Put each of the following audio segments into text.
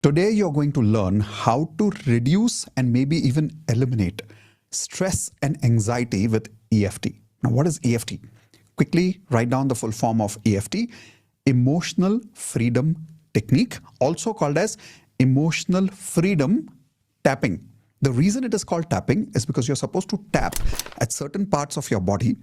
Today, you're going to learn how to reduce and maybe even eliminate stress and anxiety with EFT. Now, what is EFT? Quickly write down the full form of EFT, Emotional Freedom Technique, also called as Emotional Freedom Tapping. The reason it is called tapping is because you're supposed to tap at certain parts of your body,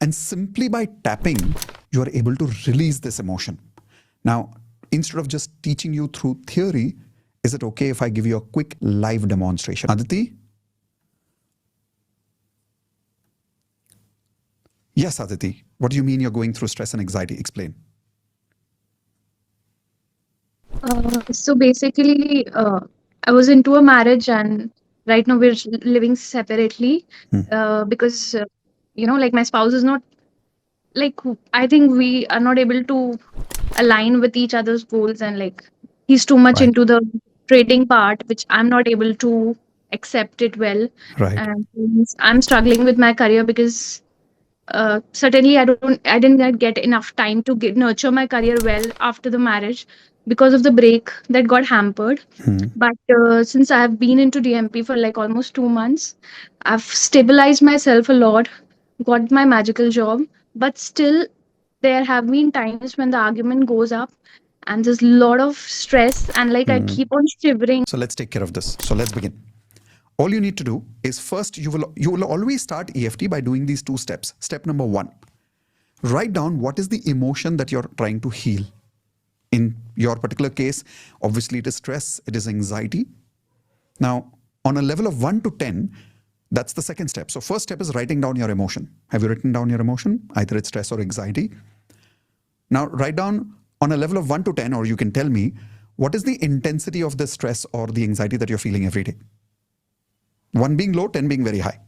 and simply by tapping, you are able to release this emotion. Now, instead of just teaching you through theory, is it okay if I give you a quick live demonstration? Aditi? Yes, Aditi. What do you mean you're going through stress and anxiety? Explain. So basically, I was into a marriage, and right now we're living separately because, like my spouse is not like I think we are not able to align with each other's goals, and like he's too much Right, into the trading part, which I'm not able to accept it well, right. and I'm struggling with my career because certainly I didn't get enough time to nurture my career well after the marriage because of the break that got hampered. But since I have been into DMP for like almost 2 months, I've stabilized myself a lot, got my magical job, but still there have been times when the argument goes up and there's a lot of stress, and like I keep on shivering. So let's take care of this. So let's begin. All you need to do is first you will always start EFT by doing these two steps. Step number 1, write down what is the emotion that you're trying to heal. In your particular case, obviously it is stress, it is anxiety. Now, on a level of 1 to 10, that's the second step. So first step is writing down your emotion. Have you written down your emotion? Either it's stress or anxiety. Now write down on a level of 1 to 10, or you can tell me what is the intensity of the stress or the anxiety that you're feeling every day. 1 being low, 10 being very high.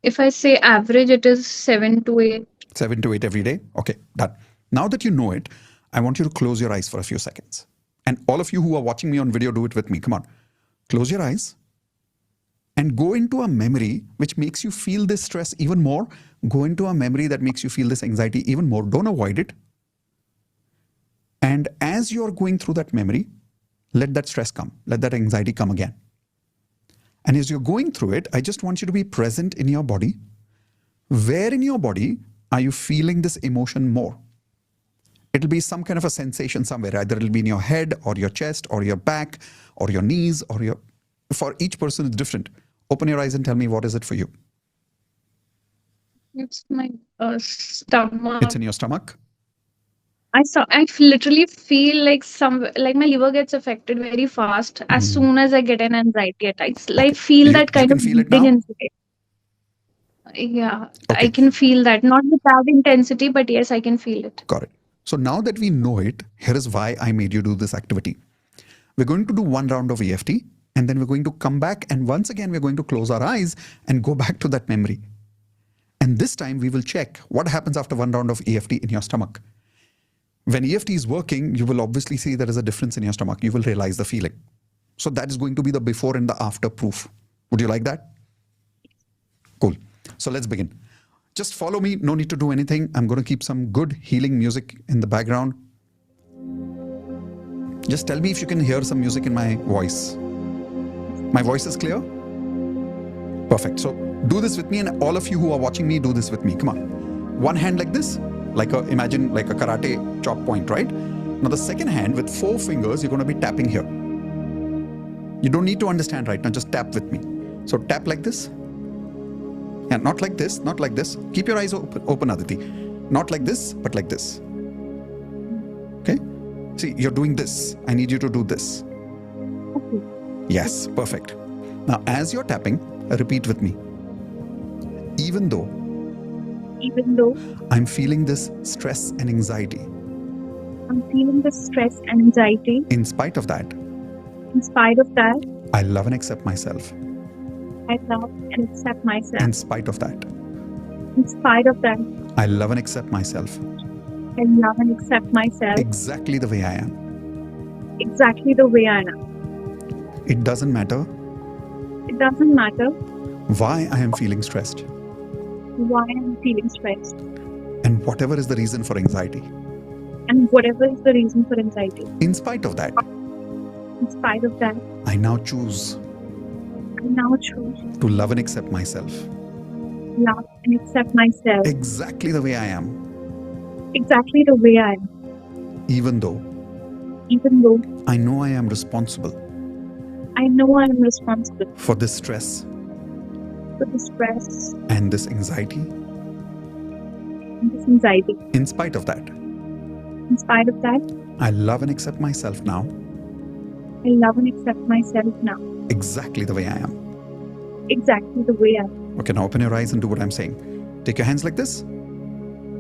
If I say average, it is 7 to 8. 7 to 8 every day. Okay, done. Now that you know it, I want you to close your eyes for a few seconds. And all of you who are watching me on video, do it with me. Come on. Close your eyes and go into a memory which makes you feel this stress even more. Go into a memory that makes you feel this anxiety even more. Don't avoid it. And as you're going through that memory, let that stress come. Let that anxiety come again. And as you're going through it, I just want you to be present in your body. Where in your body are you feeling this emotion more? It'll be some kind of a sensation somewhere. Either it'll be in your head or your chest or your back or your knees or your... For each person, it's different. Open your eyes and tell me, what is it for you? It's my stomach. It's in your stomach? I literally feel like my liver gets affected very fast as soon as I get an anxiety attack. Like Okay. feel that You kind can of feel it beating now? inside. Yeah, I Okay, can feel that. Not with that intensity, but yes, I can feel it. got it. So now that we know it, here is why I made you do this activity. We're going to do 1 round of EFT, and then we're going to come back, and once again, we're going to close our eyes and go back to that memory. And this time we will check what happens after 1 round of EFT in your stomach. When EFT is working, you will obviously see there is a difference in your stomach. You will realize the feeling. So that is going to be the before and the after proof. Would you like that? Cool. So let's begin. Just follow me. No need to do anything. I'm going to keep some good healing music in the background. Just tell me if you can hear some music in my voice. My voice is clear? Perfect. So do this with me, and all of you who are watching me, do this with me. Come on. One hand like this, imagine like a karate chop point, right? Now the second hand with 4 fingers, you're going to be tapping here. You don't need to understand right now, just tap with me. So tap like this. Yeah, not like this, not like this. Keep your eyes open, Aditi. Not like this, but like this. Okay? See, you're doing this. I need you to do this. Okay. Yes, perfect. Now, as you're tapping, repeat with me. Even though I'm feeling this stress and anxiety, I'm feeling the stress and anxiety, in spite of that, I love and accept myself. I love and accept myself. In spite of that, I love and accept myself. I love and accept myself Exactly the way I am. exactly the way I am. It doesn't matter why I am feeling stressed why I'm feeling stressed, and whatever is the reason for anxiety. and whatever is the reason for anxiety. In spite of that, In spite of that, I now choose I now choose to love and accept myself to love and accept myself exactly the way I am, exactly the way I am, even though I know I am responsible I know I am responsible for this stress for the stress and this anxiety. and this anxiety. In spite of that, In spite of that, I love and accept myself now I love and accept myself now exactly the way I am. exactly the way I am. Okay, now open your eyes and do what I'm saying. Take your hands like this.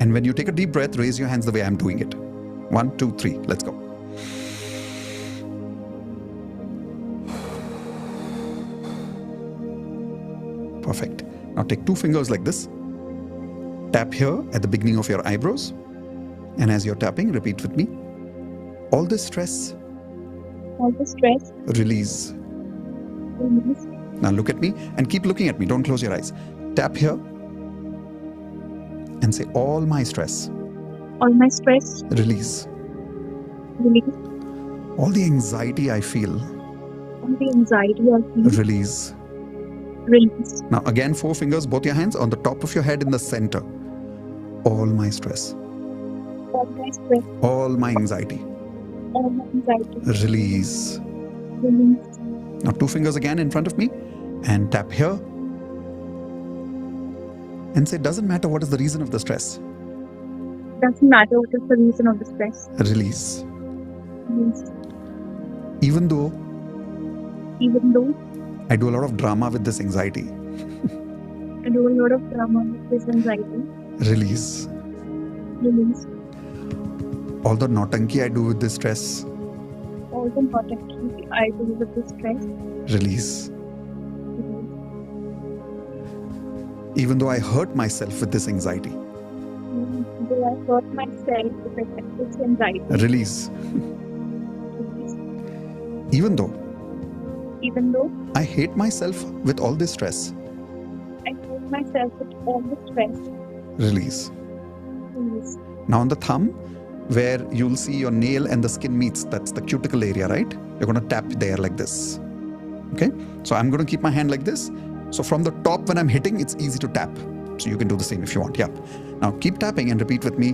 And when you take a deep breath, raise your hands the way I'm doing it. 1, 2, 3. Let's go. Perfect. Now take 2 fingers like this. Tap here at the beginning of your eyebrows. And as you're tapping, repeat with me. All this stress, All the stress, release. release. Now look at me and keep looking at me. Don't close your eyes. Tap here and say, all my stress, All my stress, release. release. All the anxiety I feel, All the anxiety I feel, release. release. Now again, 4 fingers, both your hands on the top of your head in the center. All my stress, All my stress, all my anxiety, all my anxiety, release. release. Now 2 fingers again in front of me and tap here and say, doesn't matter what is the reason of the stress, Doesn't matter what is the reason of the stress. release. Release. Even though Even though I do a lot of drama with this anxiety, I do a lot of drama with this anxiety, release. release. All the nautanki I do with this stress, All the naughty I do with this stress, release. release. Even though I hurt myself with this anxiety, Even though I hurt myself with this anxiety, release. release. Even though Even though I hate myself with all this stress, I hurt myself with all the stress, release. release. Now on the thumb, where you'll see your nail and the skin meets, that's the cuticle area, right? You're going to tap there like this. Okay? So I'm going to keep my hand like this. So from the top, when I'm hitting, it's easy to tap. So you can do the same if you want. Yeah. Now keep tapping and repeat with me.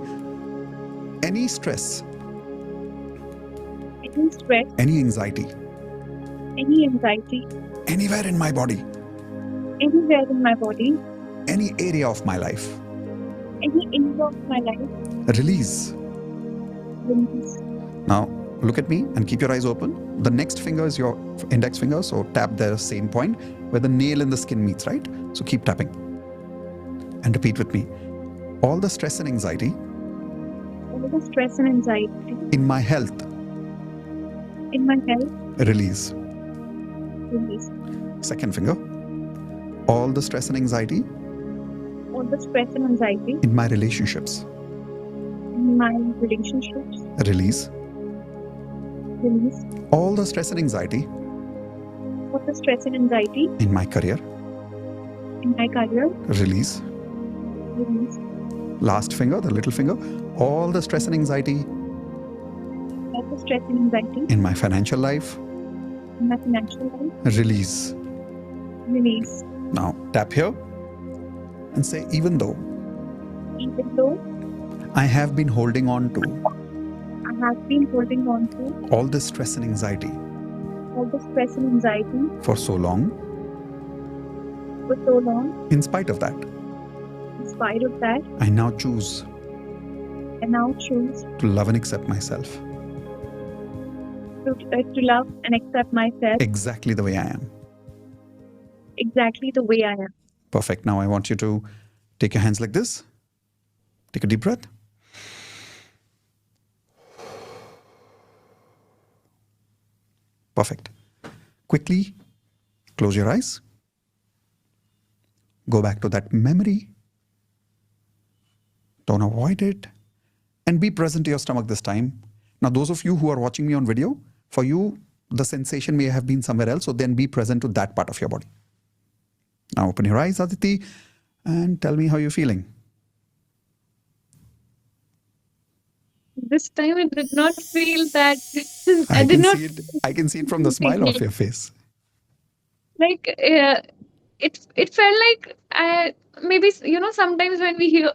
Any stress, Any stress, any anxiety, any anxiety, anywhere in my body, anywhere in my body, any area of my life, any area of my life, release. release. Now look at me and keep your eyes open. The next finger is your index finger. So tap the same point where the nail and the skin meets, right? So keep tapping and repeat with me. All the stress and anxiety All the stress and anxiety in my health, in my health, release. release. Second finger. All the stress and anxiety All the stress and anxiety in my relationships, in my relationships, release. release. All the stress and anxiety All the stress and anxiety in my career, in my career, release. release. Last finger, the little finger. All the stress and anxiety All the stress and anxiety in my financial life, in my financial life, release. release. Now tap here and say, even though Even though I have been holding on to I have been holding on to all this stress and anxiety all the stress and anxiety for so long, for so long, in spite of that, in spite of that, I now choose I now choose to love and accept myself to love and accept myself exactly the way I am. exactly the way I am. Perfect. Now I want you to take your hands like this. Take a deep breath. Perfect. Quickly close your eyes. Go back to that memory. Don't avoid it. And be present to your stomach this time. Now, those of you who are watching me on video, for you, the sensation may have been somewhere else. So then be present to that part of your body. Now open your eyes, Aditi, and tell me how you're feeling. this time it did not feel that. I I did can not see it. I can see it from the smile off your face. like it felt like maybe sometimes when we hear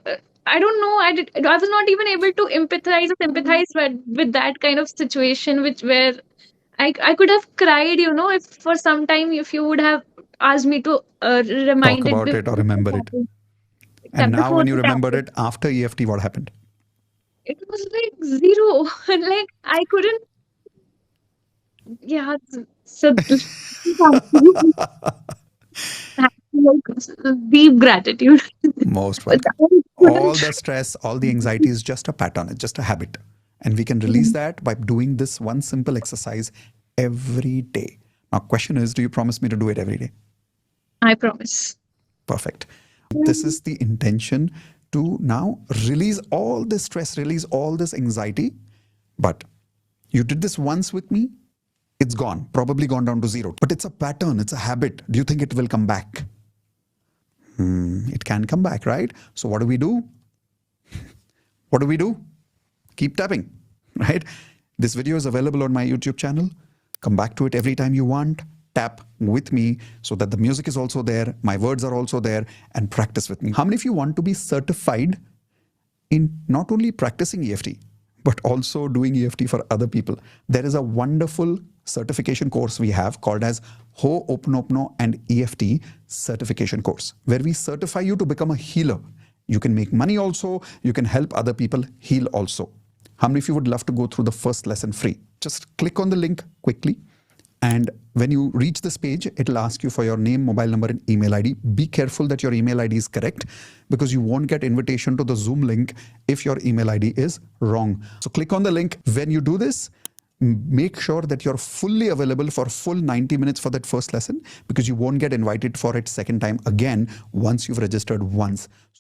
I don't know, I was not even able to empathize or sympathize with that kind of situation which where I could have cried, if for some time if you would have asked me to Talk remind it about it or before remember it it. happened. And now, Before when you it remember happened, it after EFT, what happened? it was like zero. Like I couldn't. Yeah. So like deep gratitude. Most I welcome. All couldn't. the stress, all the anxiety is just a pattern, it's just a habit. And we can release that by doing this one simple exercise every day. Now, question is, do you promise me to do it every day? I promise. Perfect. This is the intention to now release all this stress, release all this anxiety. But you did this once with me, it's gone, probably gone down to zero. But it's a pattern, it's a habit. Do you think it will come back? It can come back, right? So, what do we do? What do we do? Keep tapping, right? This video is available on my YouTube channel. Come back to it every time you want. Tap with me so that the music is also there, my words are also there, and practice with me. How many of you want to be certified in not only practicing EFT, but also doing EFT for other people? There is a wonderful certification course we have called as Ho'oponopono and EFT certification course, where we certify you to become a healer. You can make money also, you can help other people heal also. How many of you would love to go through the first lesson free? Just click on the link quickly. And when you reach this page, it'll ask you for your name, mobile number, and email ID. Be careful that your email ID is correct because you won't get invitation to the Zoom link if your email ID is wrong. So click on the link. When you do this, make sure that you're fully available for full 90 minutes for that first lesson because you won't get invited for it second time again once you've registered once.